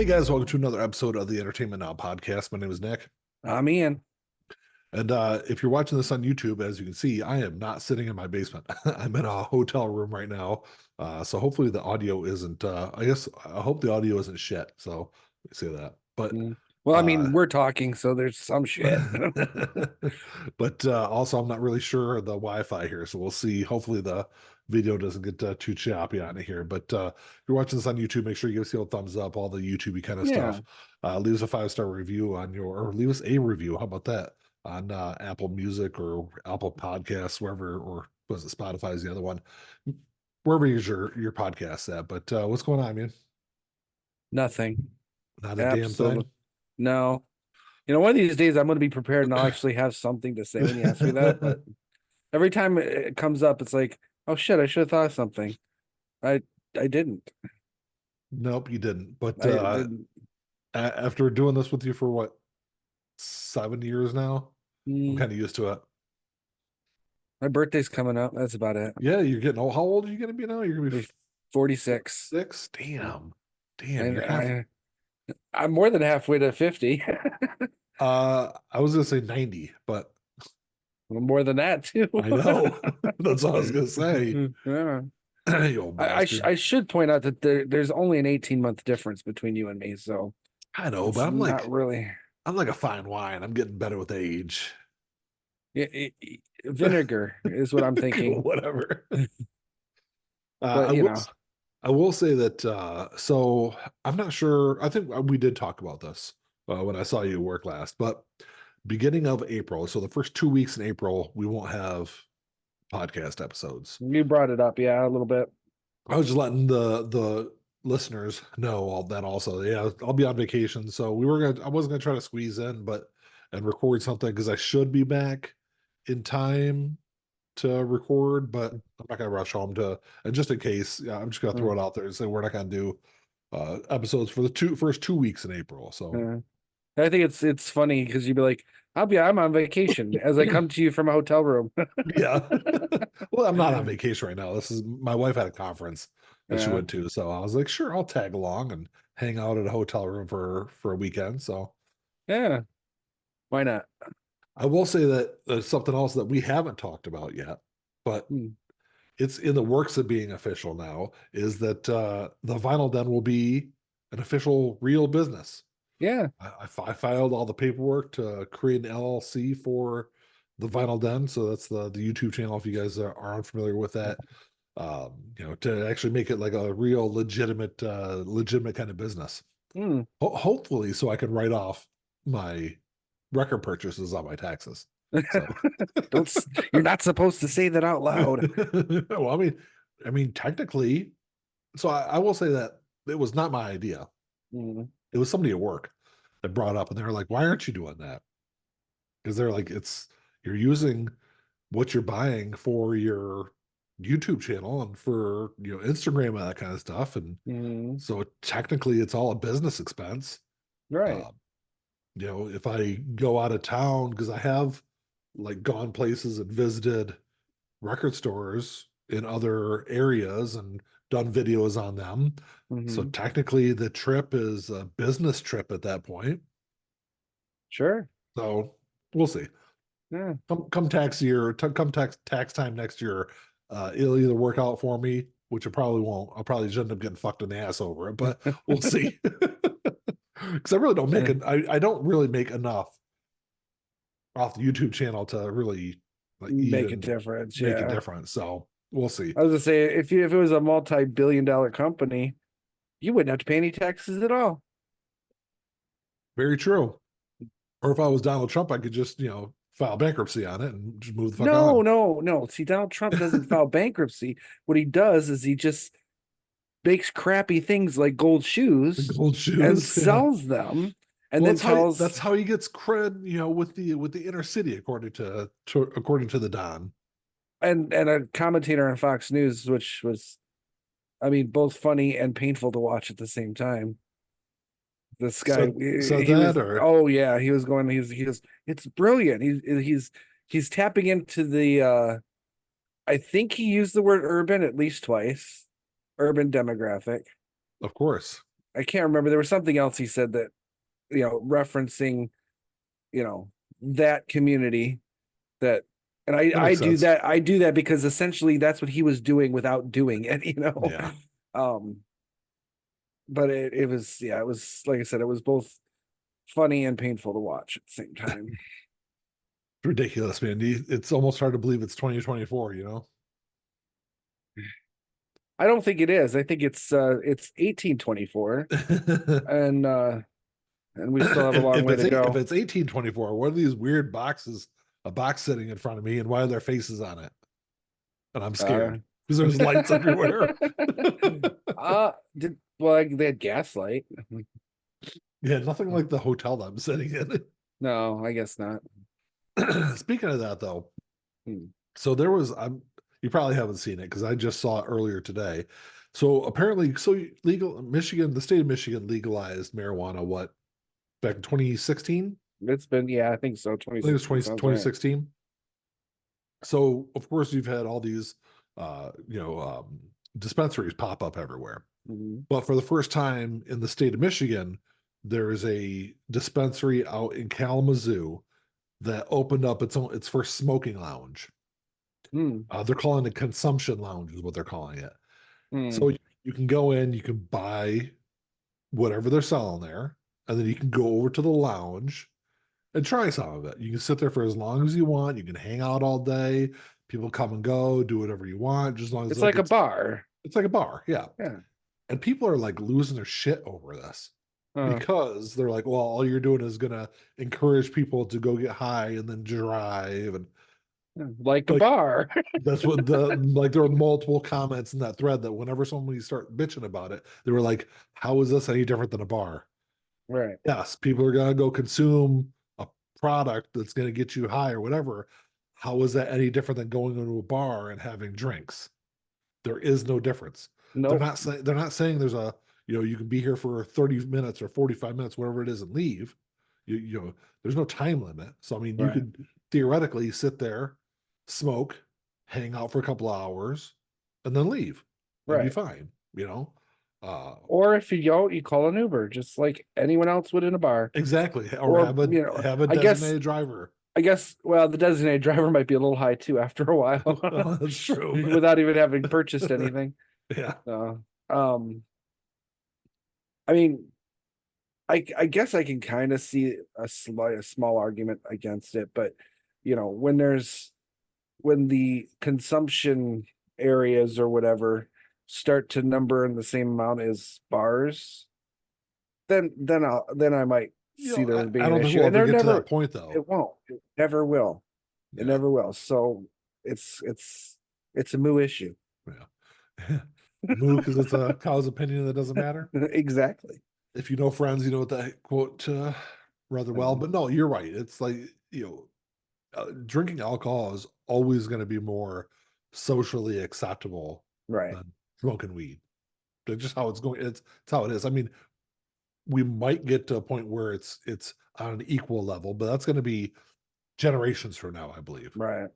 Hey guys, welcome to another episode of the Entertainment Now podcast. My name is Nick. I'm Ian. And if you're watching this on YouTube, as you can see, I am not sitting in my basement. I'm in a hotel room right now. So hopefully the audio isn't, I hope the audio isn't shit. So let me say that. But Well, I uh, mean, we're talking, so there's some shit. but also I'm not really sure of the Wi-Fi here. So we'll see. Hopefully the video doesn't get too choppy on it here. But if you're watching this on YouTube, make sure you give us a thumbs up, all the YouTubey kind of Yeah. stuff. Leave us a 5-star review or leave us a review. How about that? On Apple Music or Apple Podcasts, wherever, or was it Spotify is the other one, wherever you use your podcasts at. But what's going on, man? Nothing. Not a damn Absolutely. thing. No. One of these days I'm going to be prepared and I'll actually have something to say when you ask me that. But every time it comes up, it's like, oh shit, I should have thought of something. I I didn't. Nope, you didn't. But I didn't. after doing this with you for what, 7 years now, I'm Mm, kind of used to it. my birthday's coming up. That's about it. Yeah, you're getting old. How old are you going to be now? You're going to be Be 46. 6. Damn, damn. And You're half. I'm more than halfway to 50. I was going to say 90, but More than that too. I know that's what I was going to say. Yeah. You old bastard. I should point out that there's only an 18-month difference between you and me, so I know, it's but not really I'm like a fine wine. I'm getting better with age. vinegar is what I'm thinking. Whatever. I But will. I will say that. So I'm not sure. I think we did talk about this when I saw you at work last. But beginning of April, so the first 2 weeks in April, we won't have podcast episodes. you brought it up, yeah, a little bit. I was just letting the listeners know all that also. Yeah, I'll be on vacation, so I wasn't gonna try to squeeze in, but and record something because I should be back in time to record, but I'm not gonna rush home to. And just in case, yeah, I'm just gonna throw Mm, it out there and say we're not gonna do episodes for the first 2 weeks in April. So uh, I think it's funny because you'd be like, I'm on vacation as I come to you from a hotel room. yeah, well, I'm not on vacation right now. This is my wife had a conference that she Yeah, went to, so I was like, sure, I'll tag along and hang out at a hotel room for a weekend. So yeah, why not? I will say that there's something else that we haven't talked about yet, but Hmm. it's in the works of being official now, is that the Vinyl Den will be an official real business. Yeah, I filed all the paperwork to create an LLC for the Vinyl Den. So that's the YouTube channel. If you guys are unfamiliar with that, to actually make it like a real legitimate kind of business. hmm. Hopefully, so I can write off my record purchases on my taxes. So, You're not supposed to say that out loud. well, I mean, technically, so I will say that it was not my idea. Hmm. It was somebody at work that brought up, and they were like, "Why aren't you doing that?" Because they're like, you're using what you're buying for your YouTube channel and for Instagram and that kind of stuff, and Hmm. so technically it's all a business expense. Right. Uh, if I go out of town, because I have like gone places and visited record stores in other areas and done videos on them. So Hmm. technically the trip is a business trip at that point. Sure. So we'll see. Yeah. Come tax year, come tax time next year, it'll either work out for me, which it probably won't. I'll probably just end up getting fucked in the ass over it, but we'll see. Because I really don't make Yeah. it. I don't really make enough off the YouTube channel to really like Make a even difference. make a Yeah. difference. So we'll see. I was gonna say if it was a multi-billion-dollar company, you wouldn't have to pay any taxes at all. Very true. Or if I was Donald Trump, I could just, file bankruptcy on it and just move the fuck No, on. no, no. See, Donald Trump doesn't file bankruptcy. What he does is he just makes crappy things like gold The shoes gold and shoes. Yeah. sells them, and Well, then that's tells how he gets cred, with the inner city, according to the Don. and a commentator on Fox News, which was, I mean, both funny and painful to watch at the same time. This guy, Said he that was, or oh yeah, he was going, he was, it's brilliant. He's tapping into the, I think he used the word urban at least twice, urban demographic. of course. I can't remember. There was something else he said that, referencing, that community that, and I, That I makes do sense. that. I do that because essentially that's what he was doing without doing it, Yeah. Um, but it was, yeah, it was, like I said, it was both funny and painful to watch at the same time. Ridiculous, man. It's almost hard to believe it's 2024, you know? I don't think it is. I think it's 1824, and we still have a long way to If go. it's 1824, what are these weird boxes, a box sitting in front of me, and why are there faces on it? And I'm Uh, scared because there's lights everywhere. they had gaslight. Yeah, nothing like the hotel that I'm sitting in. No, I guess not. Speaking of that, though, Hmm. so there was you probably haven't seen it because I just saw it earlier today. So apparently, legal Michigan, the state of Michigan legalized marijuana what back in 2016? It's been, yeah, I think so. I think it was 2016 sounds right. 2016. So of course you've had all these dispensaries pop up everywhere. Mhm. But for the first time in the state of Michigan, there is a dispensary out in Kalamazoo that opened up its first smoking lounge. Hmm. They're calling it consumption lounge is what they're calling it. Hmm. So you can go in, you can buy whatever they're selling there, and then you can go over to the lounge and try some of it. You can sit there for as long as you want. You can hang out all day. People come and go, do whatever you want, just as long as It's like like a bar. it's like a bar, yeah. Yeah. And people are like losing their shit over this Uh, because they're like, well, all you're doing is gonna encourage people to go get high and then drive and like a like bar. that's what there were multiple comments in that thread that whenever somebody start bitching about it, they were like, how is this any different than a bar? Right. Yes, people are gonna go consume a product that's gonna get you high or whatever. How is that any different than going into a bar and having drinks? There is no difference. Nope. They're not saying there's a you can be here for 30 minutes or 45 minutes, whatever it is, and leave. There's no time limit. So I mean, you Right. could theoretically sit there, smoke, hang out for a couple of hours, and then leave and be Right. fine. Uh, Or if you don't, you call an Uber, just like anyone else would in a bar. exactly. Or Or, have a I guess, designated driver. well, the designated driver might be a little high too after a while, Well, that's true. without even having purchased anything. Yeah. Um, I mean, I guess I can kind of see a small argument against it, but when the consumption areas or whatever start to number in the same amount as bars, then I might see there I being an don't think issue. we'll And ever there get to that never point though. it won't. It never will. It Yeah. never will. So it's a moo issue. Yeah. Moo, because it's a cow's opinion that doesn't matter. Exactly. If you know Friends, you know what that quote rather well. But no, you're right. It's like, drinking alcohol is always going to be more socially acceptable Right. than smoking weed. That's just how it's going. It's how it is. I mean, we might get to a point where it's on an equal level, but that's going to be generations from now, I believe. Right.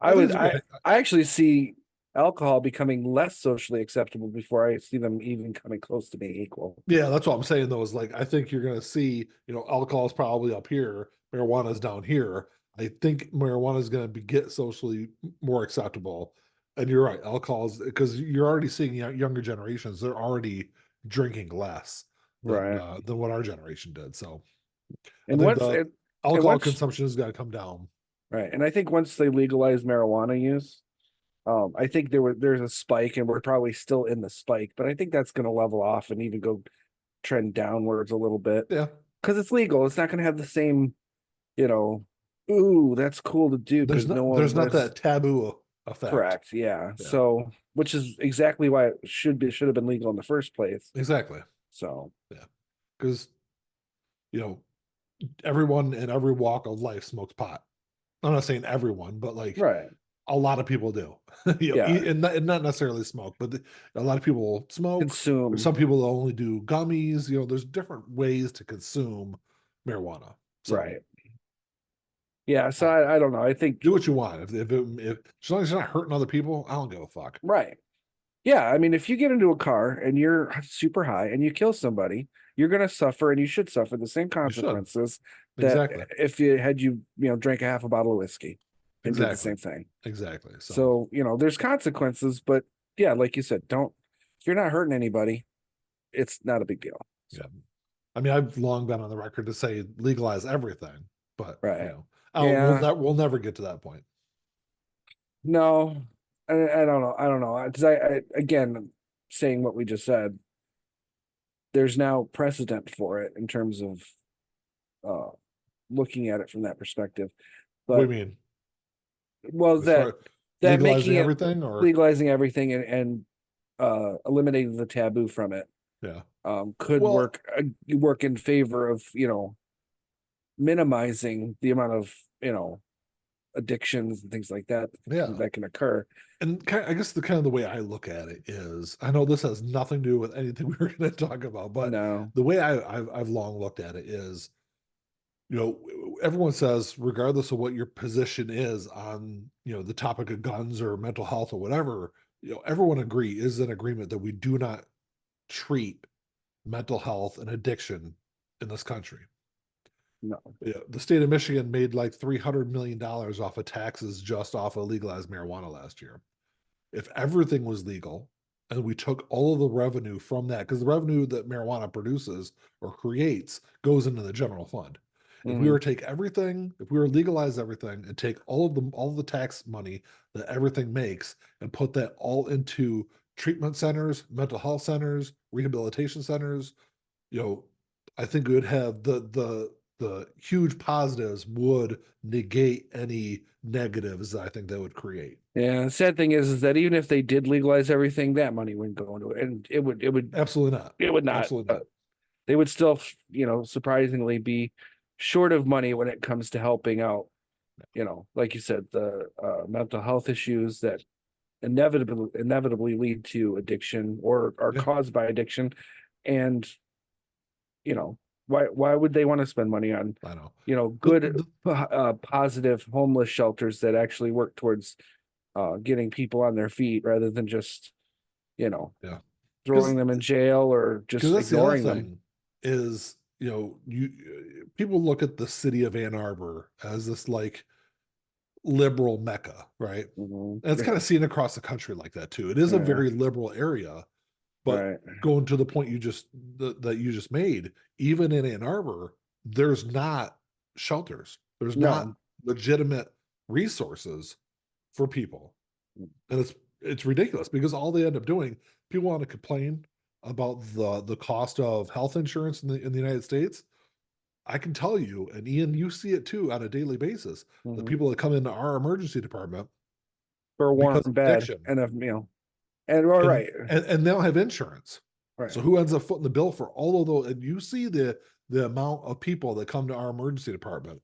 I I think would it's okay. I actually see alcohol becoming less socially acceptable before I see them even coming close to being equal. Yeah, that's what I'm saying though, is like I think you're gonna see, alcohol is probably up here, marijuana is down here. I think marijuana is gonna get socially more acceptable. And you're right, alcohol is because you're already seeing younger generations, they're already drinking less Right. than what our generation did. So I And think once the and, and alcohol once consumption is gonna come down. right. And I think once they legalize marijuana use, I think there's a spike and we're probably still in the spike, but I think that's gonna level off and even go trend downwards a little bit. Yeah. Because it's legal. It's not gonna have the same, you know, ooh, that's cool to do because no There's one not that's that taboo effect. correct. Yeah. Yeah, So which is exactly why it should have been legal in the first place. exactly. So Yeah. Because you know, everyone in every walk of life smokes pot. I'm not saying everyone, but like right. a lot of people do. Yeah. And not necessarily smoke, but a lot of people smoke. There's Consume. some people that only do gummies. There's different ways to consume marijuana. So Right. Yeah. So uh, I don't know. I think do what you want. If as long as you're not hurting other people, I don't give a fuck. right. Yeah, I mean, if you get into a car and you're super high and you kill somebody, you're gonna suffer and you should suffer the same You should. consequences that Exactly. if you had drank a half a bottle of whiskey and did the Exactly. same thing. Exactly. So, So, there's consequences, but yeah, like you said, don't if you're not hurting anybody, it's not a big deal. yeah. So, I mean, I've long been on the record to say legalize everything, but right. we'll Yeah. we'll never get to that point. No, I don't know. I don't know. Because I again saying what we just said, there's now precedent for it in terms of uh looking at it from that perspective. What do But you mean? well, As far as that making legalizing it everything, or legalizing everything and eliminating the taboo from it yeah. could Well, work in favor of minimizing the amount of addictions and things like that yeah. that can occur. And I guess the kind of the way I look at it is, I know this has nothing to do with anything we were going to talk about, but No. the way I've long looked at it is, everyone says, regardless of what your position is on, the topic of guns or mental health or whatever, everyone is in agreement that we do not treat mental health and addiction in this country. No. Yeah, the state of Michigan made like $300 million off of taxes just off of legalized marijuana last year. If everything was legal and we took all of the revenue from that, because the revenue that marijuana produces or creates goes into the general fund. If we Hmm. were to take everything, if we were to legalize everything and take all of the tax money that everything makes and put that all into treatment centers, mental health centers, rehabilitation centers, you know, I think it would have the huge positives would negate any negatives that I think that would create. Yeah, the sad thing is that even if they did legalize everything, that money wouldn't go into it, and Absolutely not. it would not. Absolutely not. They would still, surprisingly be short of money when it comes to helping out. Like you said, the mental health issues that inevitably lead to addiction or are Yeah, caused by addiction, and why would they want to spend money on I know. The, good the, positive homeless shelters that actually work towards getting people on their feet rather than just you know yeah, throwing because them in jail or just that's the other ignoring them. thing is, you people look at the city of Ann Arbor as this like liberal mecca, right? Mhm. And it's kind Yeah, of seen across the country like that too. It is a yeah, very liberal area, but right. going to the point that you just made, even in Ann Arbor, there's not shelters. There's No. not legitimate resources for people. And it's ridiculous because all they end up doing, people want to complain about the cost of health insurance in the United States. I can tell you, and Ian, you see it too on a daily basis. The Mhm. people that come into our emergency department For a warm because of bed addiction, and a and all and right, and they don't have insurance. So right, who ends up footing the bill for all of those? And you see the amount of people that come to our emergency department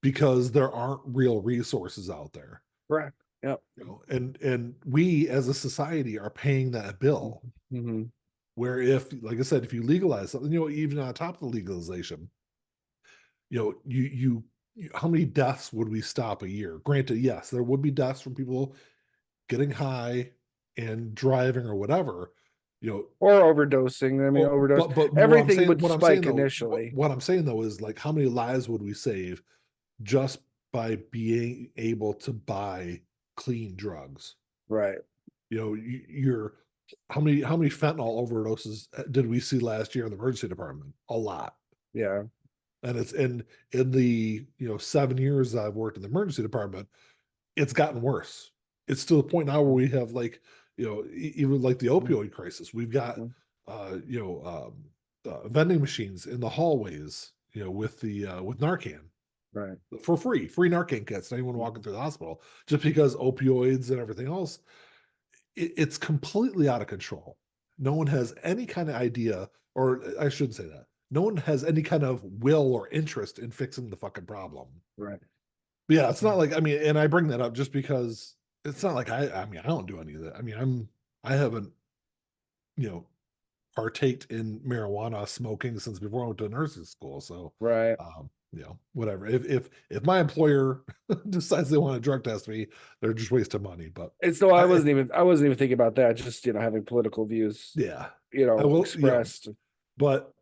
because there aren't real resources out there. right. Yep. And we as a society are paying that bill. Hmm. Where if, like I said, if you legalize something, even on top of the legalization, how many deaths would we stop a year? Granted, yes, there would be deaths from people getting high and driving or whatever, you know, Or overdosing. I mean, oh, overdose. but what I'm Everything saying, would what I'm saying spike though, initially. what I'm saying though is like how many lives would we save just by being able to buy clean drugs? Right. You're how many fentanyl overdoses did we see last year in the emergency department? A lot. Yeah. And it's in the 7 years I've worked in the emergency department, it's gotten worse. It's to the point now where we have like even like the opioid crisis. We've got Mhm. uh, you know vending machines in the hallways, with Narcan Right. for free Narcan kits to anyone walking Mhm. through the hospital, just because opioids and everything else, it's completely out of control. No one has any kind of idea, or I shouldn't say that. No one has any kind of will or interest in fixing the fucking problem. Right. But yeah, it's not like, I mean, and I bring that up just because it's not like I mean, I don't do any of that. I mean, I haven't, you know, partaked in marijuana smoking since before I went to nursing school. So, Right. Whatever. If my employer decides they want to drug test me, they're just wasting money. But And so I I, wasn't even thinking about that. Just, having political views, yeah, I will, expressed. but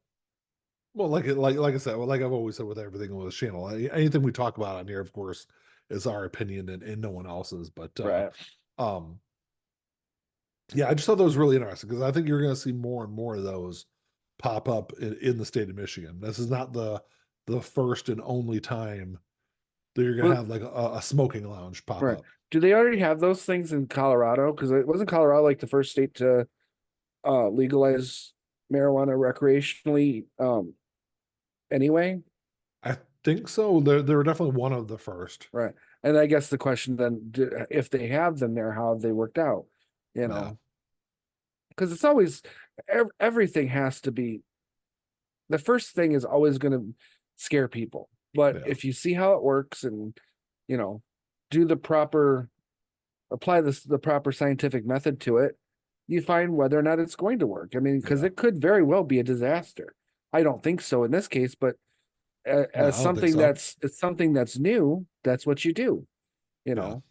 well, like I said, well, like I've always said with everything on this channel, anything we talk about on here, of course, is our opinion and no one else's. But Right. um, yeah, I just thought that was really interesting because I think you're going to see more and more of those pop up in the state of Michigan. This is not the first and only time that you're going to Well, have like a smoking lounge pop right. up. Do they already have those things in Colorado? Because it wasn't Colorado like the first state to legalize marijuana recreationally anyway? I think so. They're definitely one of the first. Right. And I guess the question then, if they have them there, how have they worked out? You Yeah, know, because it's always everything has to be, the first thing is always going to scare people. But yeah, if you see how it works and, you know, do the proper, apply the proper scientific method to it, you find whether or not it's going to work. I mean, because yeah. it could very well be a disaster. I don't think so in this case, but No, as I don't think something so. it's something that's new, that's what you do. You Yeah, know,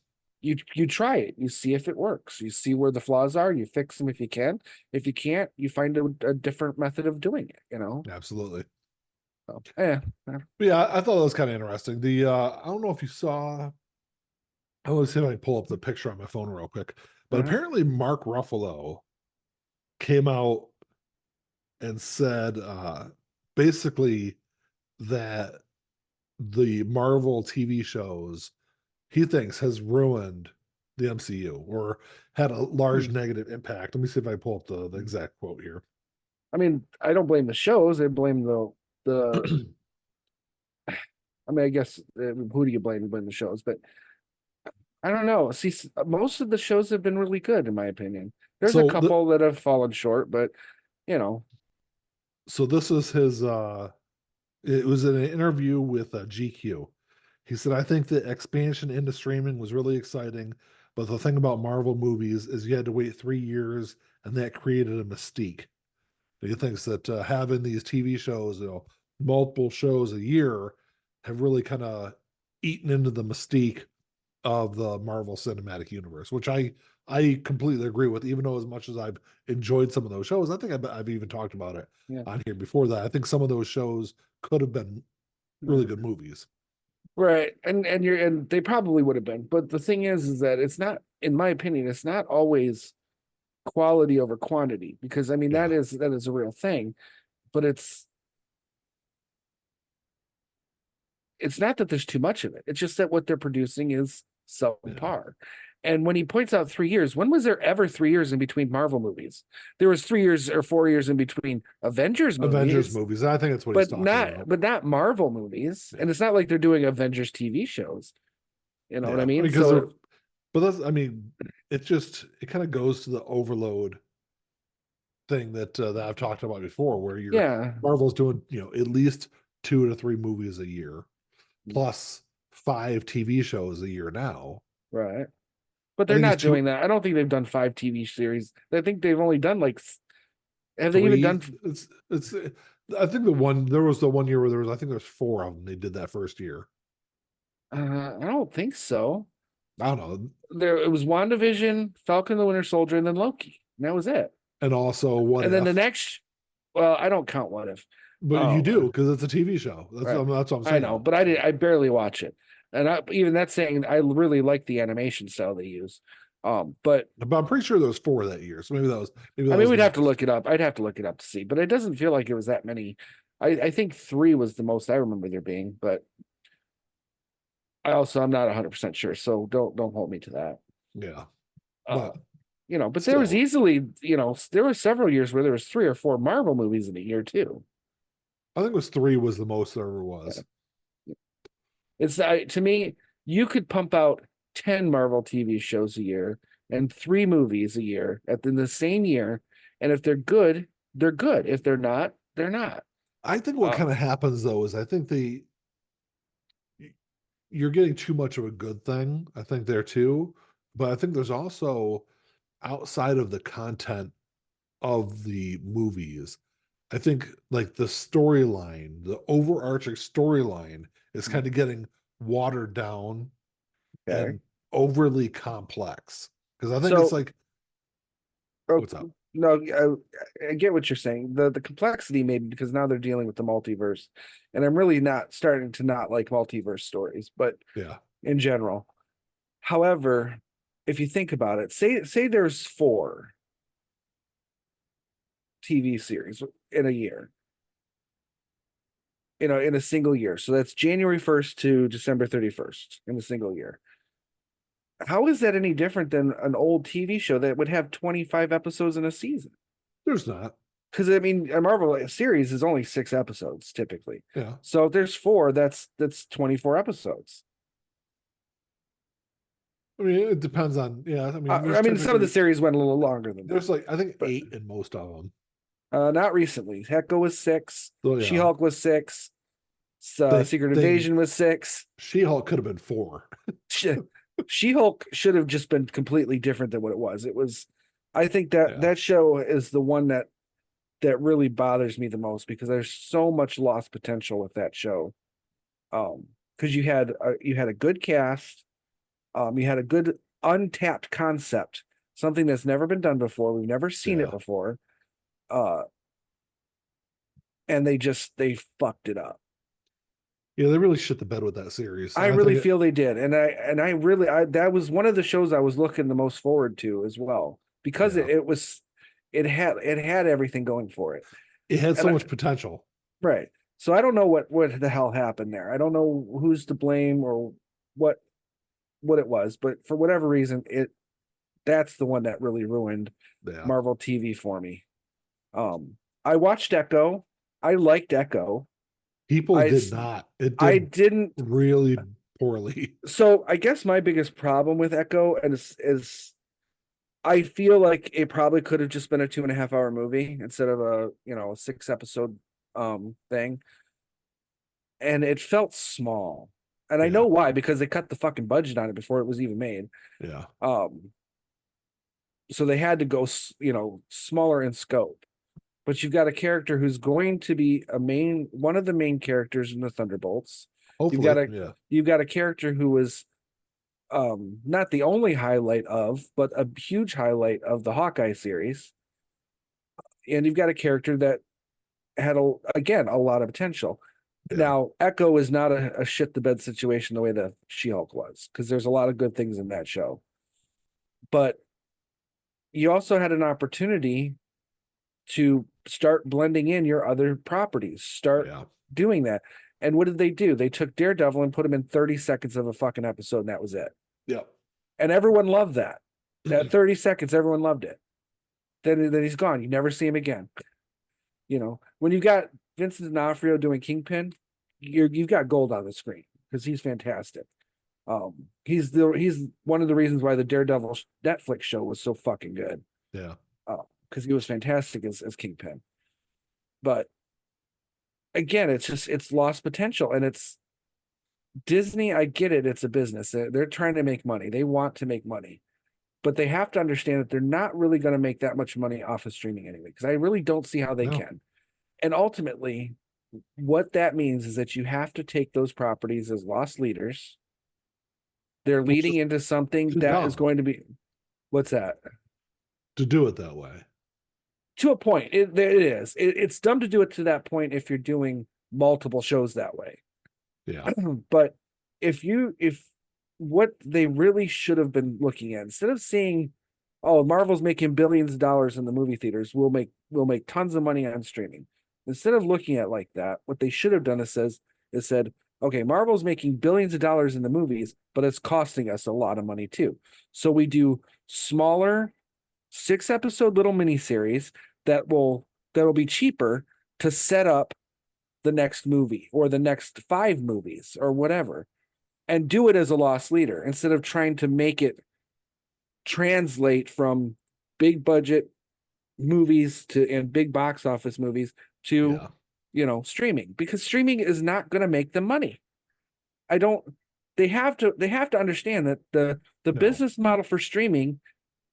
you try it, you see if it works, you see where the flaws are, you fix them if you can. If you can't, you find a different method of doing it. absolutely. So, yeah, But yeah, I thought that was kind of interesting. The I don't know if you saw. I want to see if I can pull up the picture on my phone real quick. But uh-huh. apparently, Mark Ruffalo came out and said basically that the Marvel TV shows he thinks has ruined the MCU or had a large Hmm. negative impact. Let me see if I pull up the exact quote here. I mean, I don't blame the shows. I blame the. I mean, I guess who do you blame? You blame the shows, but I don't know. See, most of the shows have been really good, in my opinion. There's a so the couple that have fallen short, but you know, so this is his it was in an interview with GQ. He said, I think the expansion into streaming was really exciting, but the thing about Marvel movies is you had to wait 3 years, and that created a mystique. He thinks that having these TV shows, multiple shows a year, have really kind of eaten into the mystique of the Marvel Cinematic Universe, which I completely agree with. Even though as much as I've enjoyed some of those shows, I think I've even talked about it yeah. on here before that. I think some of those shows could have been really good movies. Right. And they probably would have been. But the thing is that it's not, in my opinion, it's not always quality over quantity, because I mean Yeah, that is a real thing, but it's not that there's too much of it. It's just that what they're producing is yeah. subpar. And when he points out 3 years, when was there ever 3 years in between Marvel movies? There was 3 years or 4 years in between Avengers Avengers movies, movies. I think that's what he's but talking not about. but not Marvel movies. Yeah, And it's not like they're doing Avengers TV shows. You know what I yeah. I mean? mean, because they're, So but that's, I mean, it kind of goes to the overload thing that I've talked about before, where you're yeah, Marvel's doing at least 2 to 3 movies a year, plus 5 TV shows a year now. right. But I they're think it's not two, doing that. I don't think they've done 5 TV series. I think they've only done like, have they even three. done? It's. I think there was the one year where I think there's 4 of them they did that first year. I don't think so. I don't know, There it was WandaVision, Falcon the Winter Soldier, and then Loki. And that was it. and also What And then the If, next, well, I don't count What If. but you Oh, do because it's a TV show. right. That's what I'm I know, saying. but I barely watch it. And even that's saying I really like the animation style they use. But But I'm pretty sure there was 4 that year, so maybe I that mean, was we'd the have to most. look it up. I'd have to look it up to see, but it doesn't feel like it was that many. I think three was the most I remember there being, but I'm not 100% sure, so don't hold me to that. Yeah, Uh, but but there was still, easily, there were several years where there was 3 or 4 Marvel movies in a year too. I think it was 3 was the most there ever Yeah. was. It's to me, you could pump out 10 Marvel TV shows a year and 3 movies a year in the same year, and if they're good, they're good. If they're not, they're not. I think what Uh, kind of happens though is I think you're getting too much of a good thing. I think there too, but I think there's also outside of the content of the movies, I think like the storyline, the overarching storyline is kind of getting watered down Okay. and overly complex. Because I think it's So, like, oh, what's up? no, I get what you're saying. The complexity maybe because now they're dealing with the multiverse, and I'm really not starting to not like multiverse stories, but Yeah, in general. However, if you think about it, say there's 4 TV series in a year, in a single year. So that's January 1st to December 31st in a single year. How is that any different than an old TV show that would have 25 episodes in a season? there's not. Because I mean, a Marvel series is only 6 episodes typically. Yeah. So if there's 4, that's 24 episodes. I mean, it depends on, yeah. I mean, there's I mean, some of the technically, series went a little longer than that, there's like, I think but 8 in most of them. not recently. Echo was 6. So yeah, She-Hulk was 6. Secret they Invasion was 6. She-Hulk could have been 4. She-Hulk should have just been completely different than what it was. I think that Yeah. that show is the one that really bothers me the most because there's so much lost potential with that show. Because you had a good cast, you had a good untapped concept, something that's never been done before. We've never seen it Yeah. before. Uh, and they fucked it up. Yeah, they really shit the bed with that series. I And I really think feel they did, and I really that was one of the shows I was looking the most forward to as well because yeah, it had everything going for it, it had and so much potential. right. So I don't know what the hell happened there. I don't know who's to blame or what what it was, but for whatever reason, that's the one that really ruined Yeah. Marvel TV for me. Um, I watched Echo. I liked Echo. People I did not. It I did didn't really poorly. so I guess my biggest problem with Echo is I feel like it probably could have just been a 2.5 hour movie instead of a 6 episode thing. And it felt small. And I Yeah. know why, because they cut the fucking budget on it before it was even made. Yeah. Um, so they had to go smaller in scope. But you've got a character who's going to be one of the main characters in the Thunderbolts. You've got Hopefully. a Yeah. you've got a character who was not the only highlight of, but a huge highlight of the Hawkeye series. And you've got a character that had again a lot of potential. Yeah. Now, Echo is not a shit the bed situation the way the She-Hulk was, because there's a lot of good things in that show. But you also had an opportunity to start blending in your other properties, start Yeah. doing that. And what did they do? They took Daredevil and put him in 30 seconds of a fucking episode, and that was it. Yep. And everyone loved that. That 30 seconds, everyone loved it. Then he's gone. You never see him again. When you got Vincent D'Onofrio doing Kingpin, you've got gold on the screen because he's fantastic. He's one of the reasons why the Daredevil Netflix show was so fucking good. Yeah. Because he was fantastic as Kingpin. But again, it's lost potential, and it's Disney. I get it; it's a business. They're trying to make money. They want to make money, but they have to understand that they're not really going to make that much money off of streaming anyway. Because I really don't see how they No. can. And ultimately, what that means is that you have to take those properties as lost leaders. They're Which leading is into something too that is dumb going to be what's that? to do it that way. To a point, it is. It's dumb to do it to that point if you're doing multiple shows that way. Yeah. But if what they really should have been looking at, instead of seeing, oh, Marvel's making billions of dollars in the movie theaters, we'll make tons of money on streaming. Instead of looking at like that, what they should have done is said, okay, Marvel's making billions of dollars in the movies, but it's costing us a lot of money too. So we do smaller 6 episode little miniseries that'll be cheaper to set up the next movie or the next 5 movies or whatever, and do it as a lost leader instead of trying to make it translate from big budget movies and big box office movies to streaming, because streaming is not going to make them money. I don't they have to understand that the No. business model for streaming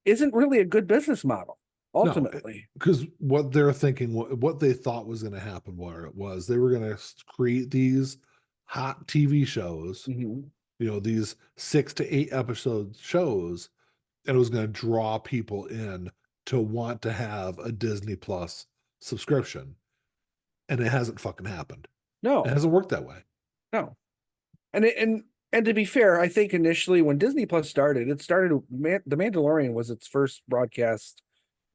isn't really a good business model. No, ultimately. because what they're thinking, what they thought was going to happen, where it was, they were going to create these hot TV shows, Mhm. these 6 to 8 episode shows, and it was going to draw people in to want to have a Disney Plus subscription. And it hasn't fucking happened. It No, hasn't worked that way. no. And to be fair, I think initially when Disney Plus started, The Mandalorian was its first broadcast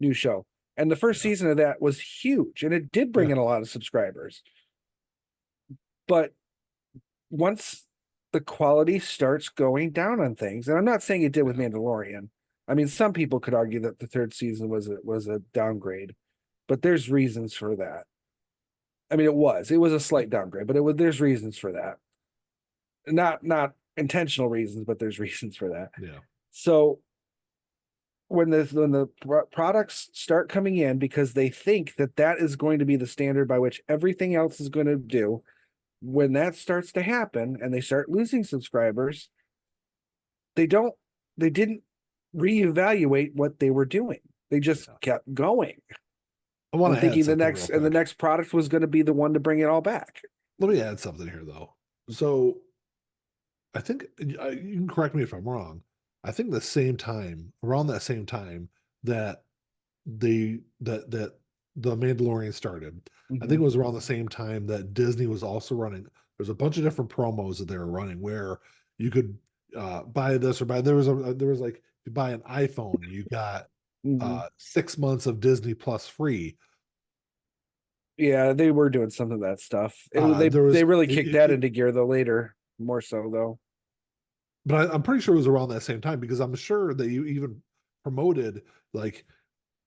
new show. And the first Yeah. season of that was huge and it did bring Yeah. in a lot of subscribers. But once the quality starts going down on things, and I'm not saying it did with Yeah. Mandalorian. I mean, some people could argue that the third season was a downgrade, but there's reasons for that. I mean, it was a slight downgrade, but there's reasons for that. Not intentional reasons, but there's reasons for that. Yeah. So when the products start coming in because they think that that is going to be the standard by which everything else is going to do, when that starts to happen and they start losing subscribers, they didn't reevaluate what they were doing. They just Yeah. kept going I want and to add thinking something real the quick. next product was going to be the one to bring it all back. Let me add something here, though. So I think you can correct me if I'm wrong. I think around that same time that that the Mandalorian started, I think Mm-hmm. it was around the same time that Disney was also running. There's a bunch of different promos that they were running where you could buy this or buy. There was like, you buy an iPhone, you got Mm-hmm. 6 months of Disney Plus free. Yeah, they were doing some of that stuff. There They was really kicked it, that it, into gear though later, more so though. but I'm pretty sure it was around that same time because I'm sure that you even promoted, like,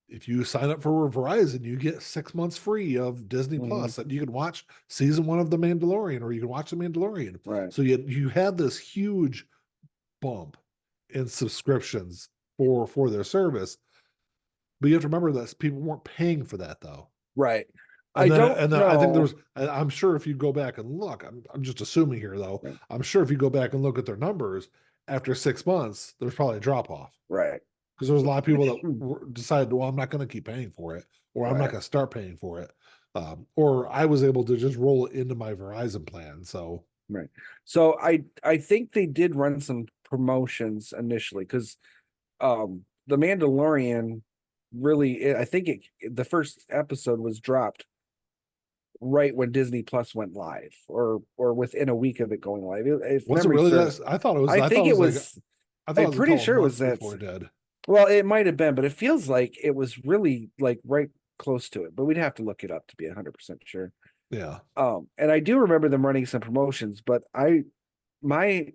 if you sign up for Verizon, you get 6 months free of Disney Mm-hmm. Plus, and you can watch season 1 of The Mandalorian, or you can watch The Mandalorian. Right. So you had this huge bump in subscriptions for their service, but you have to remember that people weren't paying for that though. Right. I And then don't I think know. I'm sure if you go back and look, I'm just assuming here though. Right. I'm sure if you go back and look at their numbers after 6 months, there's probably a drop off Right. because there's a lot of people that decided, well, I'm not going to keep paying for it, or I'm not Right. going to start paying for it, or I was able to just roll it into my Verizon plan. So Right. So I think they did run some promotions initially because The Mandalorian really I think the first episode was dropped right when Disney Plus went live or within a week of it going live. If was it memory really serves, that? I thought it was. I I thought think it it was like was I thought it I'm was a pretty couple of sure it was months that. before it did. Well, it might have been, but it feels like it was really like right close to it. But we'd have to look it up to be 100% sure. Yeah, And I do remember them running some promotions, but my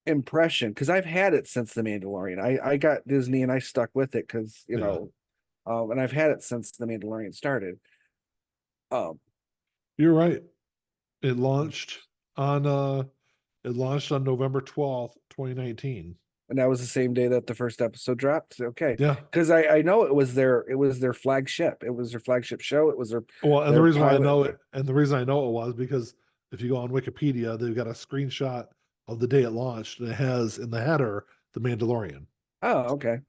impression, because I've had it since The Mandalorian. I got Disney and I stuck with it because yeah. and I've had it since The Mandalorian started. Um, You're right. It launched on uh it launched on November 12th, 2019. and that was the same day that the first episode dropped. Okay, Yeah. because I know it was their flagship. It was their flagship show. It was Well, and the their reason why I pilot. know it, and the reason I know it was because if you go on Wikipedia, they've got a screenshot of the day it launched, and it has in the header The Mandalorian. Oh, okay.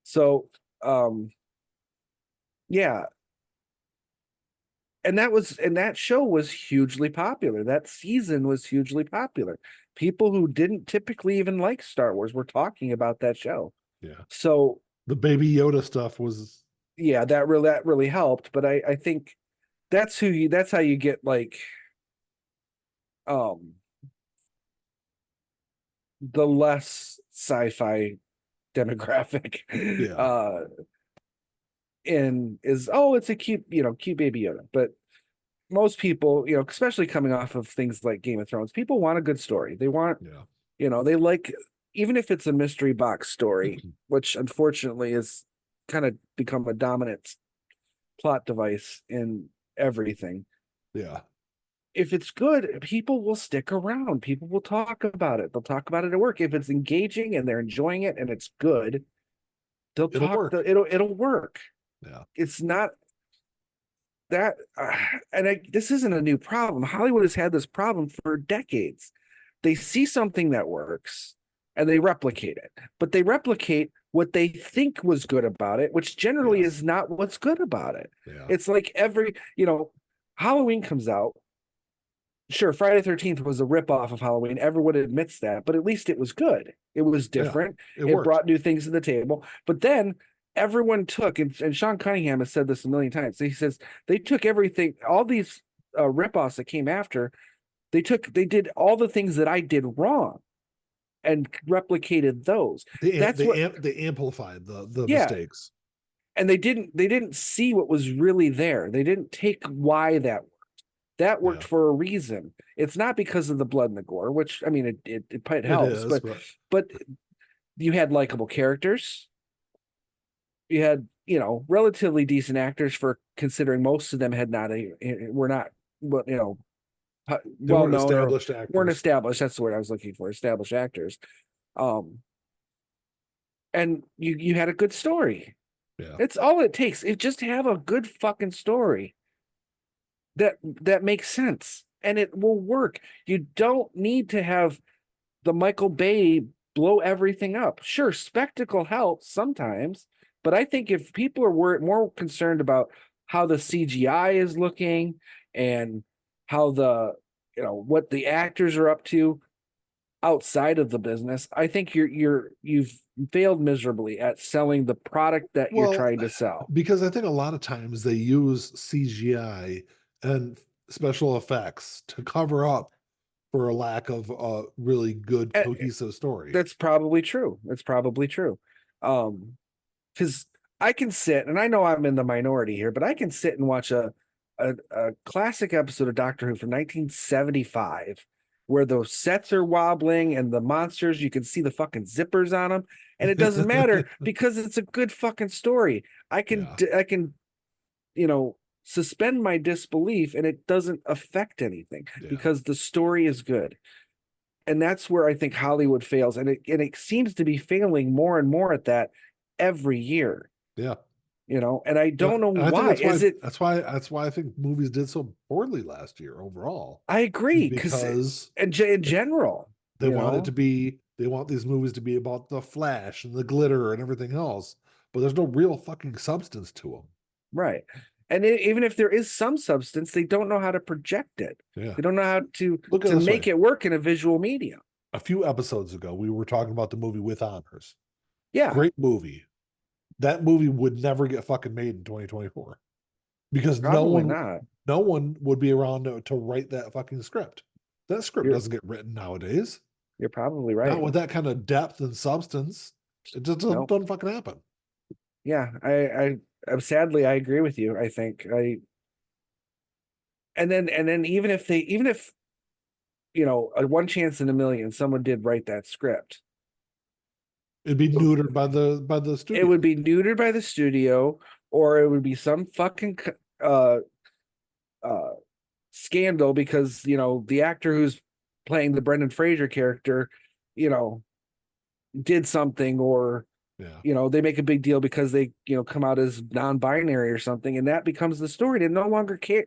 So, yeah, and that show was hugely popular. That season was hugely popular. People who didn't typically even like Star Wars were talking about that show. Yeah. So The Baby Yoda stuff was, yeah, that really helped. But I think that's how you get like um the less sci-fi demographic yeah, in is, oh, it's a cute baby Yoda. But most people, especially coming off of things like Game of Thrones, people want a good story. They want, yeah. they like, even if it's a mystery box story, which unfortunately is kind of become a dominant plot device in everything. Yeah. If it's good, people will stick around. People will talk about it. They'll talk about it at work. If it's engaging and they're enjoying it and it's good, they'll It'll talk. work. It'll work. Yeah. It's not that, this isn't a new problem. Hollywood has had this problem for decades. They see something that works and they replicate it, but they replicate what they think was good about it, which generally Yes. is not what's good about it. Yeah. It's like Halloween comes out. Sure, Friday the 13th was a ripoff of Halloween. Everyone admits that, but at least it was good. It was Yeah. different. It It worked. brought new things to the table. But then everyone took, and Sean Cunningham has said this a million times. He says they took everything, all these ripoffs that came after, they did all the things that I did wrong and replicated those. That's what, They amplified the yeah. mistakes. And they didn't see what was really there. They didn't take why that worked Yeah. for a reason. It's not because of the blood and the gore, which I mean it It helps, is, but you had likable characters. You had, relatively decent actors for considering most of them had not were not they well weren't known or established weren't actors. established. That's the word I was looking for, established actors. Um and you had a good story. Yeah. It's all it takes. It just have a good fucking story that makes sense and it will work. You don't need to have the Michael Bay blow everything up. Sure, spectacle helps sometimes, but I think if people are more concerned about how the CGI is looking and how what the actors are up to outside of the business, I think you've failed miserably at selling the product that you're Well, trying to sell. because I think a lot of times they use CGI and special effects to cover up for a lack of a really good And cohesive story. that's probably true. That's probably true. Because I can sit, and I know I'm in the minority here, but I can sit and watch a classic episode of Doctor Who from 1975 where the sets are wobbling and the monsters, you can see the fucking zippers on them, and it doesn't matter because it's a good fucking story. Yeah. I can, suspend my disbelief and it doesn't affect anything Yeah. because the story is good. And that's where I think Hollywood fails, and it seems to be failing more and more at that every year. Yeah. And I don't know And I think why. Is it? that's why I think movies did so poorly last year overall. I Is agree because because in general, they want these movies to be about the flash and the glitter and everything else, but there's no real fucking substance to them. right? And even if there is some substance, they don't know how to project it. Yeah. They don't know how to Look at it this make way. it work in a visual medium. A few episodes ago, we were talking about the movie With Honors. Yeah, Great movie. That movie would never get fucking made in 2024 because probably not. no one would be around to write that fucking script. That script You're doesn't get written nowadays. you're probably Not right. with that kind of depth and substance. It just No, doesn't fucking happen. yeah, I'm sadly I agree with you. I think and then even if a one chance in a million someone did write that script, It'd be neutered by the it studio. would be neutered by the studio, or it would be some fucking uh uh scandal because the actor who's playing the Brendan Fraser character you know did something, or Yeah. they make a big deal because they come out as non-binary or something, and that becomes the story. They no longer care.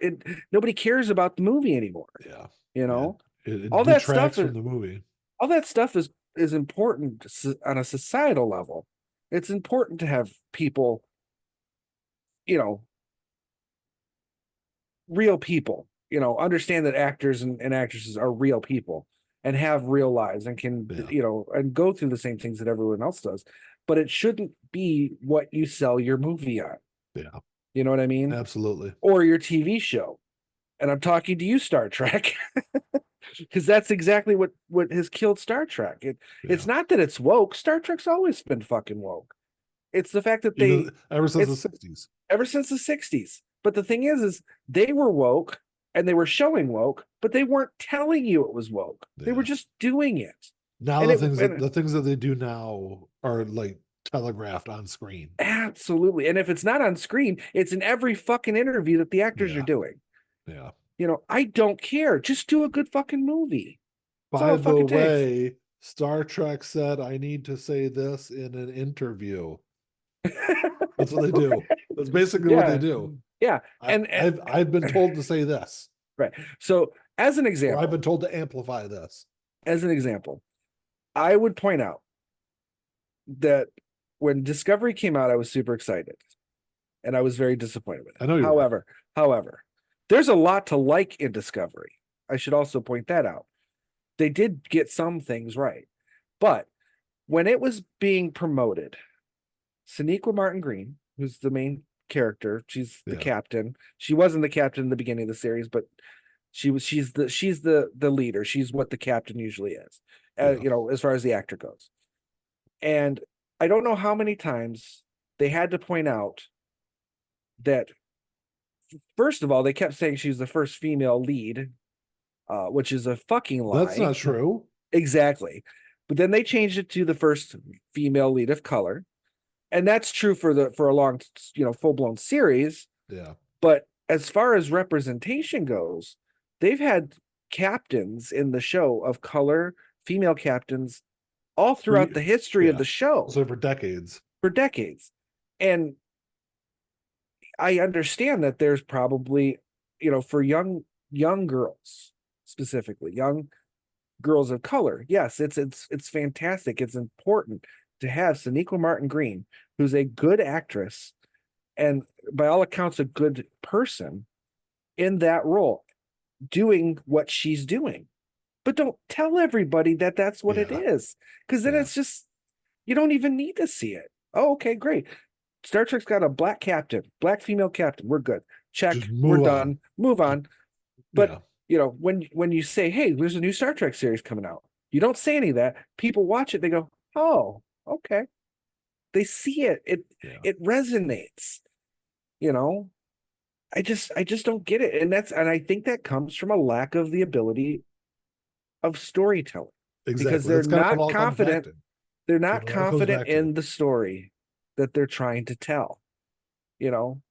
Nobody cares about the movie anymore. Yeah. you Yeah. know It all that stuff detracts is from the movie. all that stuff is important on a societal level. It's important to have people, you know real people, understand that actors and actresses are real people and have real lives and can, Yeah. and go through the same things that everyone else does. But it shouldn't be what you sell your movie on. Yeah. You know what I mean? Absolutely. Or your TV show. And I'm talking to you, Star Trek, because that's exactly what has killed Star Trek. It's Yeah. not that it's woke. Star Trek's always been fucking woke. It's the fact that Even ever since the it's 60s. ever since the 60s. But the thing is they were woke and they were showing woke, but they weren't telling you it was woke. They were Yeah. just doing it. Now And the things that they do now are like telegraphed on screen. absolutely. And if it's not on screen, it's in every fucking interview that the actors are Yeah. doing. Yeah. I don't care. Just do a good fucking movie. That's all By it the fucking takes. way, Star Trek said I need to say this in an interview. That's what they do. That's basically what they Yeah. do. Yeah. And I've been told to say this, right. So as an or I've been example, told to amplify this. I would point out that when Discovery came out, I was super excited, and I was very disappointed with it. I know you were. However, there's a lot to like in Discovery. I should also point that out. They did get some things right, but when it was being promoted, Sonequa Martin Green, who's the main character, she's the Yeah. captain. She wasn't the captain in the beginning of the series, but she's the leader. She's what the captain usually is, Yeah. you know, as far as the actor goes. And I don't know how many times they had to point out that, first of all, they kept saying she was the first female lead, which is a fucking lie. That's not true. Exactly. But then they changed it to the first female lead of color. And that's true for a long, you know, full-blown series. Yeah. But as far as representation goes, they've had captains in the show of color, female captains, all throughout the history of the show. So for decades. For decades. And I understand that there's probably, you know, for young girls, specifically young girls of color, yes, it's fantastic. It's important to have Sonequa Martin Green, who's a good actress and by all accounts a good person, in that role, doing what she's doing. But don't tell everybody that that's what it is, because then it's just, you don't even need to see it. Oh, okay, great. Star Trek's got a black captain, black female captain. We're good. Check. We're done. Move on. But you know, when you say, hey, there's a new Star Trek series coming out, you don't say any of that. People watch it, they go, oh, okay. They see it. It resonates. You know, I just don't get it. And I think that comes from a lack of the ability of storytelling. Exactly. Because they're not confident. They're not So confident in the story that they're trying to tell. You know,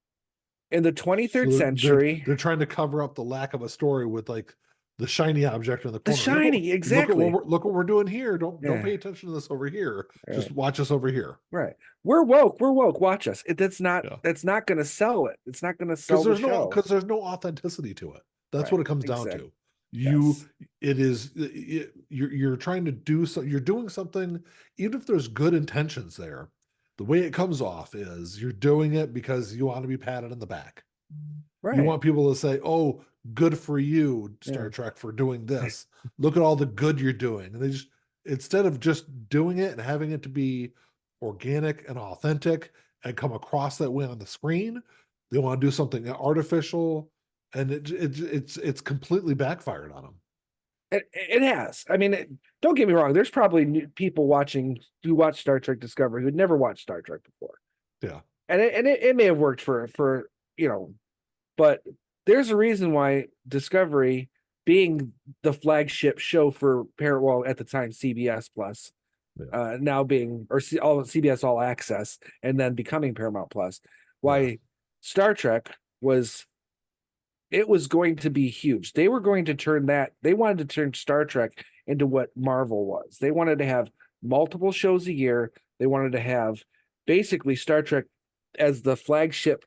in the 23rd century, they're trying to cover up the lack of a story with like the shiny object in the corner. The shiny, exactly. Look what we're doing here. Don't pay attention to this over here. Just watch us over here. Right. We're woke. Watch us. That's not going to sell it. It's not going to sell the show. Because there's no authenticity to it. That's what it comes down to. You're trying to do so. You're doing something, even if there's good intentions there. The way it comes off is you're doing it because you want to be patted on the back. Right. You want people to say, "Oh, good for you, Star Trek, for doing this. Look at all the good you're doing." And they just, instead of just doing it and having it to be organic and authentic and come across that way on the screen, they want to do something artificial, and it's completely backfired on them. It has. I mean, don't get me wrong. There's probably people who watch Star Trek Discovery who'd never watched Star Trek before. Yeah, and it may have worked for you know, but there's a reason why Discovery, being the flagship show for well, at the time CBS Plus, now being all CBS All Access, and then becoming Paramount Plus, why Star Trek was. It was going to be huge. They were going to they wanted to turn Star Trek into what Marvel was. They wanted to have multiple shows a year. They wanted to have basically Star Trek as the flagship,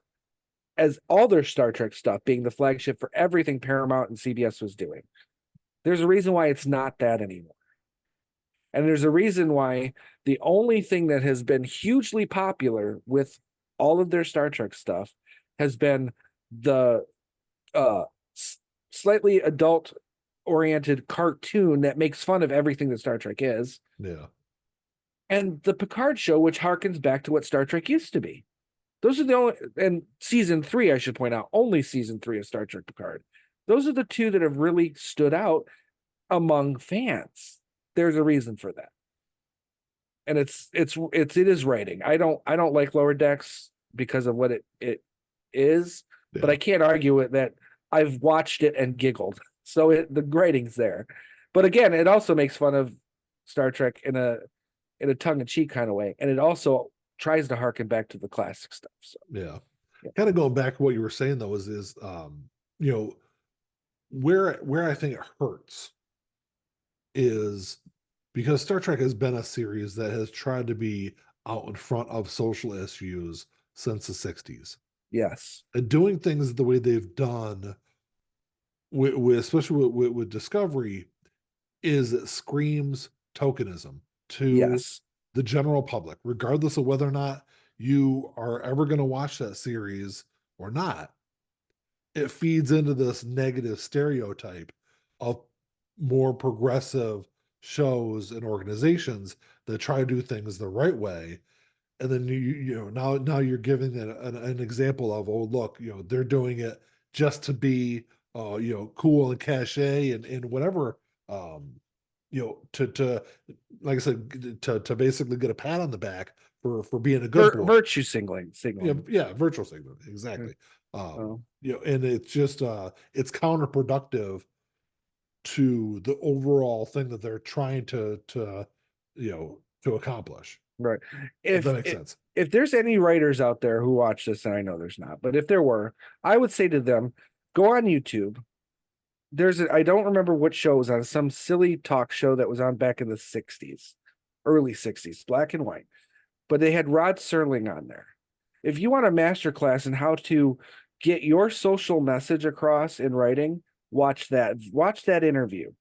as all their Star Trek stuff being the flagship for everything Paramount and CBS was doing. There's a reason why it's not that anymore. And there's a reason why the only thing that has been hugely popular with all of their Star Trek stuff has been the slightly adult oriented cartoon that makes fun of everything that Star Trek is. Yeah. And the Picard show, which harkens back to what Star Trek used to be. Those are the only, and season 3, I should point out, only season 3 of Star Trek Picard. Those are the two that have really stood out among fans. There's a reason for that. And it is writing. I don't like Lower Decks because of what it is. But I can't argue it that I've watched it and giggled. So the writing's there. But again, it also makes fun of Star Trek in a tongue-in-cheek kind of way. And it also tries to harken back to the classic stuff. So kind of going back to what you were saying though, is you know, where I think it hurts is because Star Trek has been a series that has tried to be out in front of social issues since the 60s. Yes. And doing things the way they've done with especially with Discovery is it screams tokenism to the general public, regardless of whether or not you are ever going to watch that series or not, it feeds into this negative stereotype of more progressive shows and organizations that try to do things the right way. And then now you're giving it an example of, oh look, they're doing it just to be cool and cachet and whatever, to like I said, to basically get a pat on the back for being a good boy. Virtue signaling, Yeah, signaling. yeah, virtual signal, Yeah. exactly. Oh, And it's just it's counterproductive to the overall thing that they're trying to accomplish. right. If that If makes if sense. if there's any writers out there who watch this, and I know there's not, but if there were, I would say to them, go on YouTube. I don't remember what show it was on, some silly talk show that was on back in the 60s, early 60s, black and white. But they had Rod Serling on there. If you want a master class in how to get your social message across in writing, watch that. Watch that interview,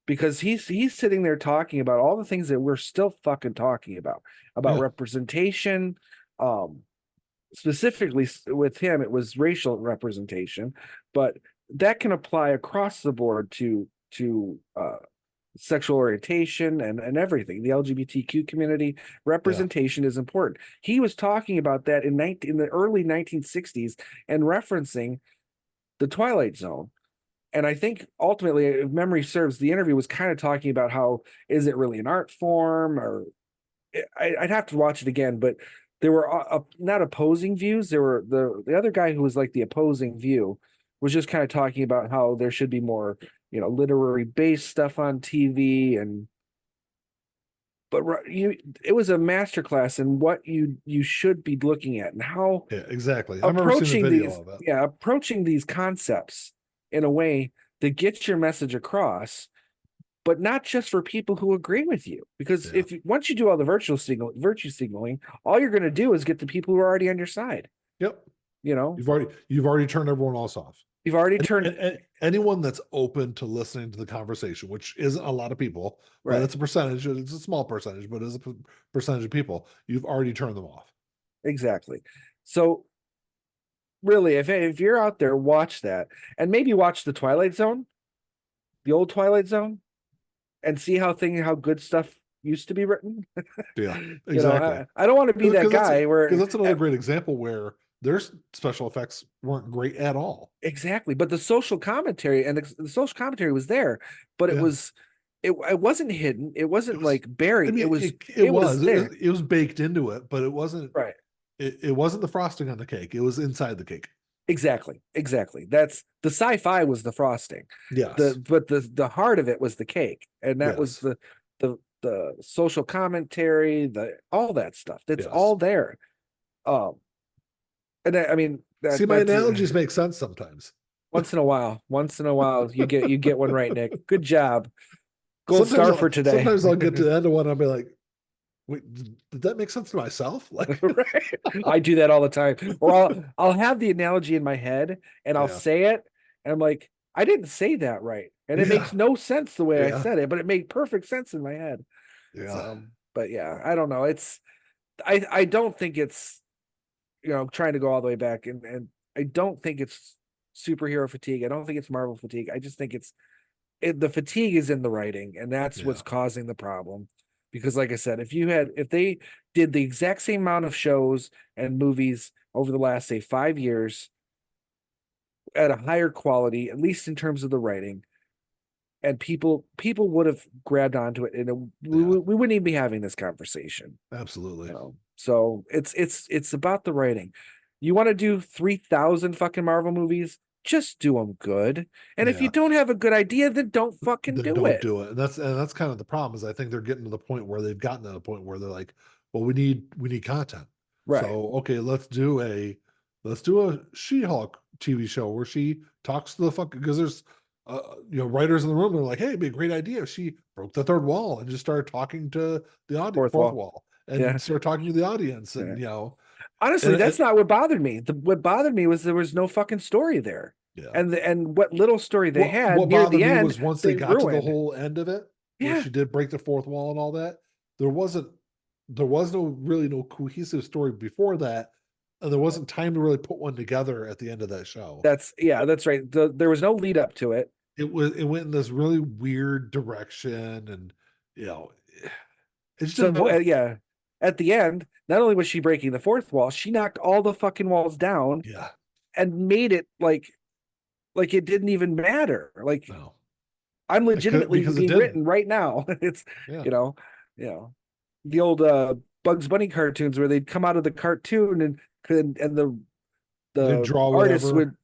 because he's sitting there talking about all the things that we're still fucking talking about Yeah, representation. Specifically with him, it was racial representation, but that can apply across the board to sexual orientation and everything. The LGBTQ community yeah, representation is important. He was talking about that in the early 1960s and referencing the Twilight Zone. And I think ultimately, if memory serves, the interview was kind of talking about how, is it really an art form, or I'd have to watch it again, but there were not opposing views. There were the other guy who was like the opposing view was just kind of talking about how there should be more, literary based stuff on TV. But it was a masterclass in what you should be looking at and how yeah, exactly. I remember seeing the video of it. approaching these concepts in a way that gets your message across, but not just for people who agree with you. Because Yeah. once you do all the virtue signaling, all you're going to do is get the people who are already on your side. Yep. You know, You've already turned everyone else off. you've already And, turned and anyone that's open to listening to the conversation, which isn't a lot of people, but right. it's a percentage. It's a small percentage, but it's a percentage of people. You've already turned them off. Exactly. So really, if you're out there, watch that, and maybe watch the Twilight Zone, the old Twilight Zone, and see how good stuff used to be written. Yeah, exactly. I don't want to be that guy Because where that's another great example where their special effects weren't great at all. exactly, but the social commentary and the social commentary was there, but Yeah. it wasn't hidden. It wasn't was- like buried. I mean, It was there. It was baked into it, but it wasn't. Right. It wasn't the frosting on the cake. It was inside the cake. Exactly. That's the sci-fi was the frosting. Yes. But the heart of it was the cake, and that was Yes. the social commentary, all that stuff. That's Yes. all there. And I mean, See, my analogies make sense sometimes. once in a while you get one right, Nick. Good job. Gold star for today. Sometimes I'll get to the end of one, I'll be like, wait, did that make sense to myself? Like, Right. I do that all the time. Or I'll have the analogy in my head and I'll Yeah. say it, and I'm like, I didn't say that right. And it Yeah. makes no sense the way I Yeah. said it, but it made perfect sense in my head. yeah, So, but yeah, I don't know. I don't think it's, trying to go all the way back, and I don't think it's superhero fatigue. I don't think it's Marvel fatigue. I just think the fatigue is in the writing, and that's what's Yeah. causing the problem. Because like I said, if they did the exact same amount of shows and movies over the last, say, 5 years at a higher quality, at least in terms of the writing, and people would have grabbed onto it, and we wouldn't even be having this conversation. absolutely. So it's about the writing. You want to do 3,000 fucking Marvel movies? Just do them good. And if you Yeah. don't have a good idea, then don't fucking Then do don't it. do it. And that's kind of the problem, is I think they're getting to the point where they've gotten to the point where they're like, well, we need content. Right. So okay, let's do a She-Hulk TV show where she talks to the fuck, because there's writers in the room. They're like, hey, it'd be a great idea if she broke the third wall and just started talking to the audience, fourth wall, and Yeah. start talking to the audience, and Honestly, that's not what bothered me. What bothered me was there was no fucking story there. yeah. And what little story they had what near bothered the me end was once they got to the ruined. whole end of it, where Yeah. she did break the fourth wall and all that, there wasn't there was no cohesive story before that, and there wasn't time to really put one together at the end of that show. That's right. There was no lead up to it. It went in this really weird direction, and you know, it just So didn't work. yeah, at the end, not only was she breaking the fourth wall, she knocked all the fucking walls down Yeah, and made it like it didn't even matter. Like no, I'm legitimately because it being didn't. written right now. It's Yeah, you know, you know, the old Bugs Bunny cartoons where they'd come out of the cartoon and they the draw artists whatever.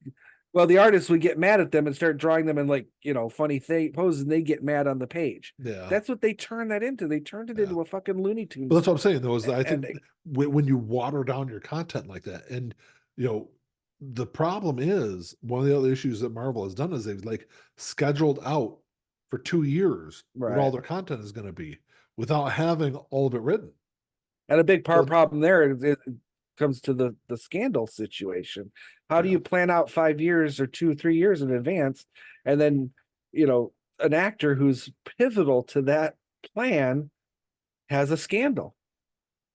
would the artists would get mad at them and start drawing them in like funny poses, and they get mad on the page. Yeah, That's what they turned that into. They turned it yeah. into a fucking Looney But Tunes. that's what I'm saying. Though is I And think when you water down your content like that, and you know, the problem is one of the other issues that Marvel has done is they've like scheduled out for 2 years what all right. their content is going to be without having all of it written. And a big So problem there is it comes to the scandal situation. How do yeah, you plan out 5 years or 2 3 years in advance, and then you know an actor who's pivotal to that plan has a scandal?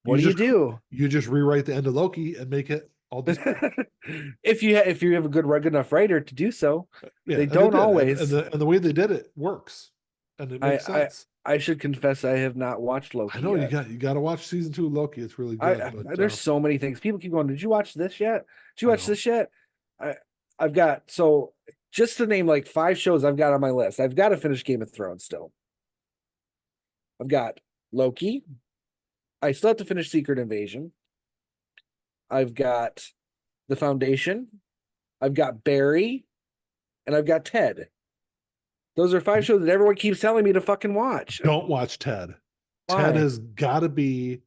What you do you just do? you just rewrite the end of Loki and make it all disappear. If you have a good enough writer to do so, Yeah, they and they don't did, always. and the way they did it works, and it I makes I sense. I should confess I have not watched I Loki know yet. you got to watch season 2 of Loki. It's really good, but There's so many things. People keep going, "Did you watch this yet? Did you I watch know. this yet?" I I've got so just to name like 5 shows I've got on my list. I've got to finish Game of Thrones still. I've got Loki. I still have to finish Secret Invasion. I've got The Foundation. I've got Barry, and I've got Ted. Those are 5 shows that everyone keeps telling me to fucking watch. Don't watch Ted. Ted Why? has got to be,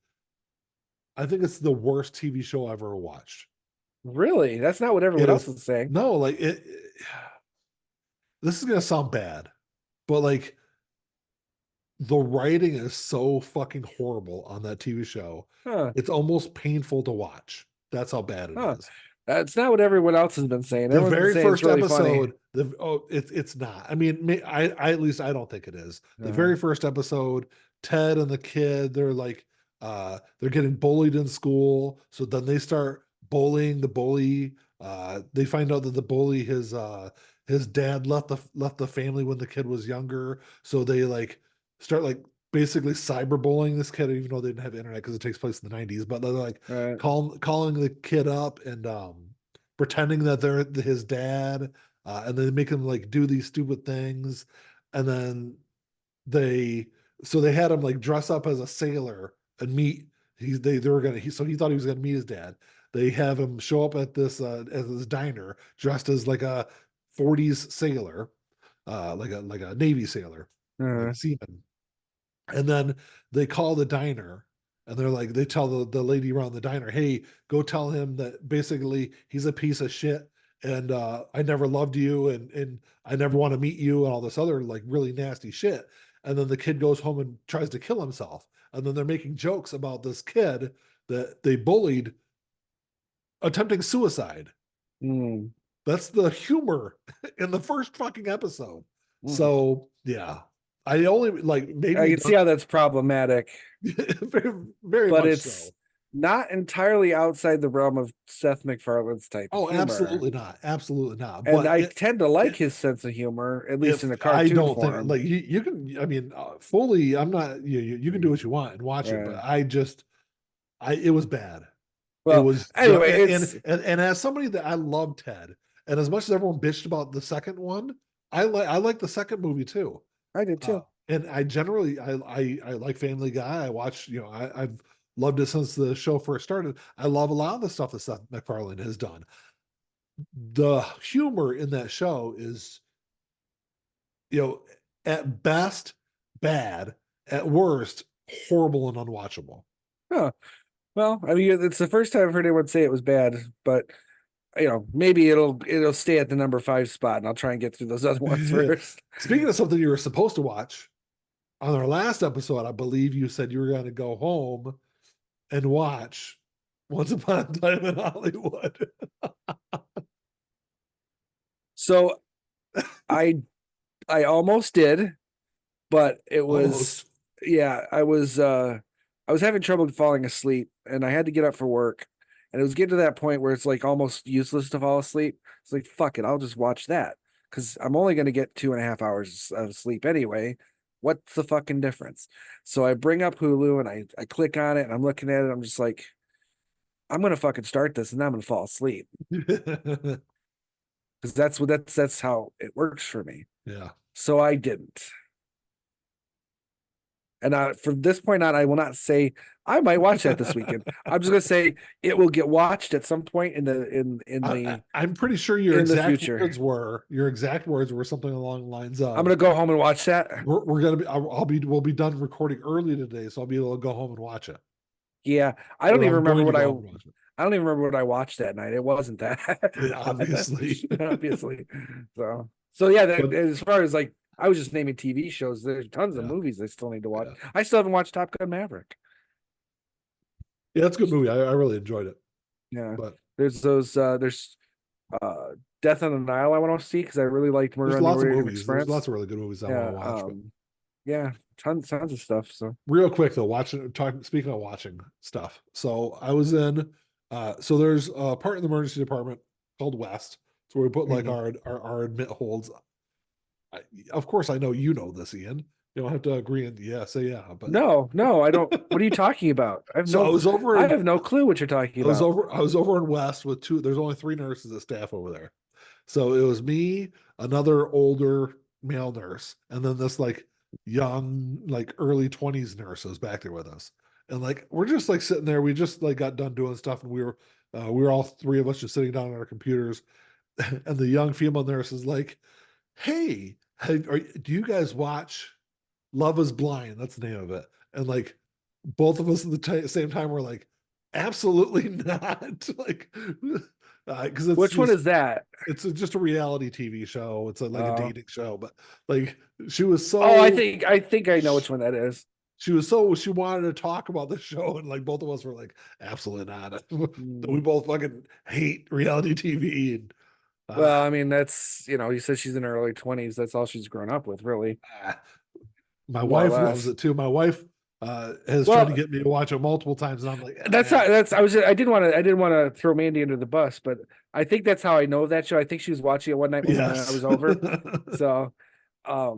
I think it's the worst TV show I've ever watched. Really? That's not what It everyone else is, is saying. no, like this is going to sound bad, but like the writing is so fucking horrible on that TV show. Huh. It's almost painful to watch. That's how bad it Huh. is. That's not what everyone else has been saying. The Everyone's been very saying it's first really funny. episode, it's not. I mean, I at least I don't think it is. The Uh, very first episode, Ted and the kid, they're like, they're getting bullied in school. So then they start bullying the bully. They find out that the bully, his dad left the family when the kid was younger. So they like start like basically cyberbullying this kid, even though they didn't have internet because it takes place in the 90s. But they're like right. calling the kid up and pretending that they're his dad, and they make him like do these stupid things, and then they they had him like dress up as a sailor and meet. They were gonna so he thought he was gonna meet his dad. They have him show up at this diner dressed as like a 40s sailor, like a Navy sailor, like Uh, a seaman, and then they call the diner and they're like, they tell the lady around the diner, hey, go tell him that basically he's a piece of shit and I never loved you and I never want to meet you and all this other like really nasty shit. And then the kid goes home and tries to kill himself. And then they're making jokes about this kid that they bullied attempting suicide. mm, That's the humor in the first fucking episode. mm. So yeah, I only like I maybe can see how that's problematic, very, very but much it's so. not entirely outside the realm of Seth MacFarlane's type of Oh, humor. absolutely not, absolutely not. And But I tend to like it his sense of humor, at least if in a I cartoon don't think form. like you can, I mean, fully, I'm not. You can do what you want and watch it, but Right. it was bad. It Well, was just, anyway, it's and as somebody that I love Ted, and as much as everyone bitched about the second one, I like the second movie too. I did too. And I generally I like Family Guy. I watch, I've loved it since the show first started. I love a lot of the stuff that Seth MacFarlane has done. The humor in that show is, you know, at best bad, at worst horrible and unwatchable. Huh. Well, I mean, it's the first time I've heard anyone say it was bad, but maybe it'll stay at the number 5 spot, and I'll try and get through those other ones first. Speaking of something you were supposed to watch, on our last episode, I believe you said you were going to go home and watch Once Upon a Time in Hollywood. So I almost did, but it was Almost. yeah, I was I was having trouble falling asleep, and I had to get up for work, and it was getting to that point where it's like almost useless to fall asleep. It's like, fuck it, I'll just watch that because I'm only going to get 2.5 hours of sleep anyway. What's the fucking difference? So I bring up Hulu and I click on it and I'm looking at it. I'm just like, I'm gonna fucking start this and I'm gonna fall asleep because that's how it works for me. Yeah. So I didn't. And from this point on, I will not say I might watch that this weekend. I'm just gonna say it will get watched at some point in the I'm pretty sure your in the exact future. words were something along the lines of, I'm gonna go home and watch that. we're gonna be we'll be done recording early today, so I'll be able to go home and watch it. Yeah, I don't Or even I'm remember going to what go home and watch it. I don't even remember what I watched that night. It wasn't that. Yeah, obviously. Obviously. So yeah, But- as far as like I was just naming TV shows, there's tons of Yeah. movies I still need to watch. Yeah. I still haven't watched Top Gun Maverick. Yeah, it's a good movie. I really enjoyed it. Yeah. But There's Death on the Nile I want to see because I really liked Murder there's on the lots of Orient movies. Express. There's lots of really good movies I want to watch. But Yeah, tons of stuff. So real quick though, speaking of watching stuff. So I was in so there's a part in the emergency department called West. So we put like our admit holds. Of course I know you know this, Ian. You don't have to agree and say yeah. But no, I don't. What are you talking about? I have I have no clue what you're talking about. I was over in West with two. There's only 3 nurses at staff over there. So it was me, another older male nurse, and then this like young, like early 20s nurse was back there with us. And like we're just like sitting there. We just like got done doing stuff, and we were all 3 of us just sitting down on our computers. And the young female nurse is like, "Hey, do you guys watch Love Is Blind?" That's the name of it. And like both of us at the same time were like, "Absolutely not!" Like, because Which one is that? It's just a reality TV show. It's like a dating show, but like she was so. Oh, I think I know which one that is. She wanted to talk about the show, and like both of us were like, absolutely not. We both fucking hate reality TV. And well, I mean, that's you said she's in her early 20s. That's all she's grown up with, really. My wife loves it too. My wife has tried to get me to watch it multiple times, and I'm like, I didn't want to throw Mandy under the bus, but I think that's how I know of that show. I think she was watching it one night when I was over. So, I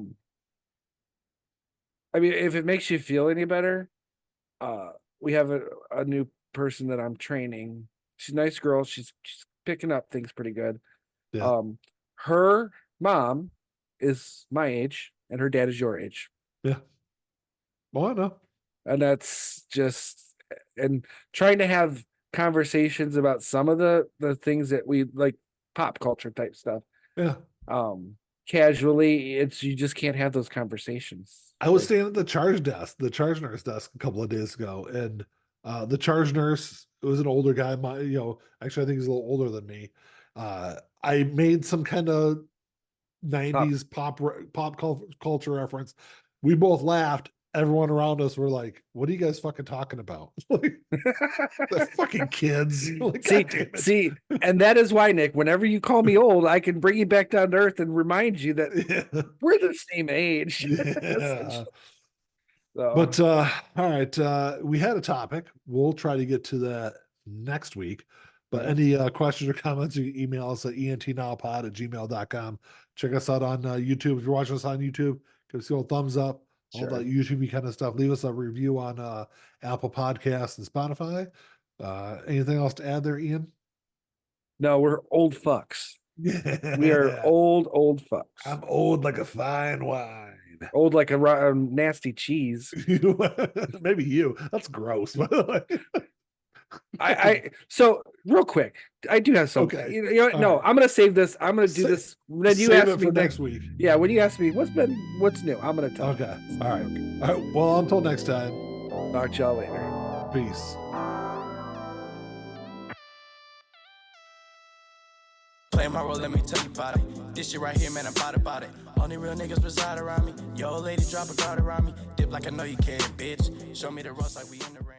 mean, if it makes you feel any better, we have a new person that I'm training. She's a nice girl. She's picking up things pretty good. Yeah. Her mom is my age, and her dad is your age. Yeah. Well, I know. And that's just and trying to have conversations about some of the things that we like, pop culture type stuff. Yeah. Casually, you just can't have those conversations. I was standing at the charge nurse desk a couple of days ago, and the charge nurse, it was an older guy. Actually, I think he's a little older than me. I made some kind of 90s pop culture reference. We both laughed. Everyone around us were like, "What are you guys fucking talking about?" Like, they're fucking kids. Like, see, and that is why, Nick, whenever you call me old, I can bring you back down to earth and remind you that we're the same age. Yeah. So. But all right, we had a topic. We'll try to get to that next week. But any questions or comments, you can email us at entnowpod@gmail.com. Check us out on YouTube. If you're watching us on YouTube, give us a little thumbs up. All that YouTube kind of stuff. Leave us a review on Apple Podcasts and Spotify. Anything else to add there, Ian? No, we're old fucks. Yeah. We are old fucks. I'm old like a fine wine. Old like a nasty cheese. Maybe you. That's gross, by the way. So real quick, I do have something. Okay. No, right. I'm gonna save this. I'm gonna do this. Then you ask me for next week. Yeah, when you ask me what's new, I'm gonna tell. Okay. You. All right. Well, until next time. Talk to y'all later. Peace. Play my role, let me tell you about it. This shit right here, man, I'm about it. Only real niggas reside around me. Yo, lady, drop a guard around me. Dip like I know you can, bitch. Show me the ropes like we in the rain.